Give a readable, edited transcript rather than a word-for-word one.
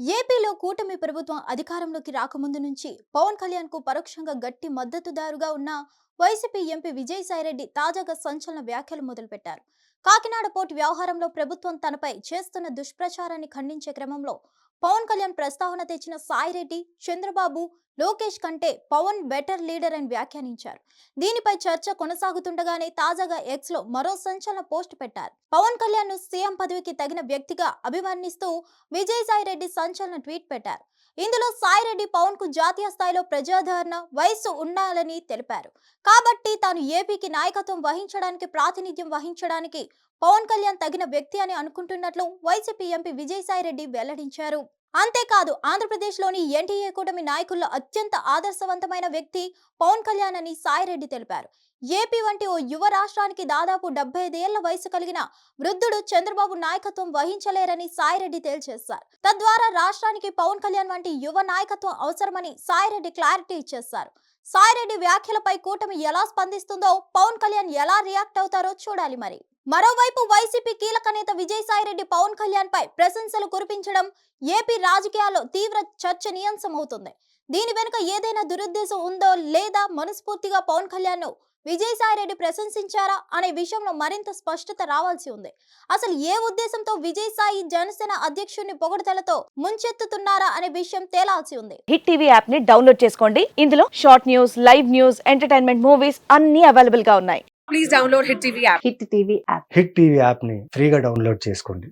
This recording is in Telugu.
ఏపీలో కూటమి ప్రభుత్వం అధికారంలోకి రాకముందు నుంచి పవన్ కళ్యాణ్ కు పరోక్షంగా గట్టి మద్దతుదారుగా ఉన్న వైసీపీ ఎంపీ విజయసాయిరెడ్డి తాజాగా సంచలన వ్యాఖ్యలు మొదలుపెట్టారు. కాకినాడ పోర్టు వ్యవహారంలో ప్రభుత్వం తనపై చేస్తున్న దుష్ప్రచారాన్ని ఖండించే క్రమంలో పవన్ కళ్యాణ్ ప్రస్తావన తెచ్చిన సాయిరెడ్డి చంద్రబాబు లోకేష్ కంటే పవన్ బెటర్ లీడర్ అని వ్యాఖ్యానించారు. దీనిపై చర్చ కొనసాగుతుండగానే తాజాగా ఎక్స్ లో మరో సంచలన పోస్ట్ పెట్టారు. పవన్ కళ్యాణ్ ను సీఎం పదవికి తగిన వ్యక్తిగా అభివర్ణిస్తూ విజయసాయిరెడ్డి సంచలన ట్వీట్ పెట్టారు. ఇందులో సాయిరెడ్డి పవన్ కు జాతీయ స్థాయిలో ప్రజాదరణ వయస్సు ఉండాలని తెలిపారు. కాబట్టి తాను ఏపీకి నాయకత్వం వహించడానికి ప్రాతినిధ్యం వహించడానికి పవన్ కళ్యాణ్ తగిన వ్యక్తి అని అనుకుంటున్నట్లు వైసీపీ ఎంపీ విజయసాయిరెడ్డి వెల్లడించారు. అంతేకాదు ఆంధ్రప్రదేశ్లోని ఎన్డీఏ కూటమి నాయకుల్లో అత్యంత ఆదర్శవంతమైన వ్యక్తి పవన్ కళ్యాణ్ అని సాయిరెడ్డి తెలిపారు. ఏపీ వంటి ఓ యువ రాష్ట్రానికి దాదాపు 75 ఏళ్ల వయసు కలిగిన వృద్ధుడు చంద్రబాబు నాయకత్వం వహించలేరని సాయిరెడ్డి తేల్చేశారు. తద్వారా రాష్ట్రానికి పవన్ కళ్యాణ్ వంటి యువ నాయకత్వం అవసరమని సాయిరెడ్డి క్లారిటీ ఇచ్చేశారు. సాయిరెడ్డి వ్యాఖ్యలపై కూటమి ఎలా స్పందిస్తుందో, పవన్ కళ్యాణ్ ఎలా రియాక్ట్ అవుతారో చూడాలి మరి. మరోవైపు వైసీపీ కీలక నేత విజయసాయిరెడ్డి పవన్ కళ్యాణ్ పై ప్రశంసలు కురిపించడం ఏపీ రాజకీయాల్లో తీవ్ర చర్చనీయాంశమవుతుంది. దీని వెనుక ఏదైనా దురుద్దేశం ఉందో లేదా మనస్ఫూర్తిగా పవన్ కళ్యాణ్ ను విజయసాయిరెడ్డి ప్రశంసించారా అనే విషయంలో మరింత స్పష్టత రావాల్సి ఉంది. అసలు ఏ ఉద్దేశంతో విజయసాయి జనసేన అధ్యక్షుడిని పొగడతలతో ముంచెత్తుతున్నారా అనే విషయం తేలాల్సి ఉంది. హిట్ టీవీ యాప్ ని డౌన్లోడ్ చేసుకోండి. ఇందులో short news, live news, entertainment movies అన్ని అవైలబుల్ గా ఉన్నాయి. Please download Hit TV app. Hit TV app hit TV యాప్ని ఫ్రీగా డౌన్లోడ్ చేసుకోండి.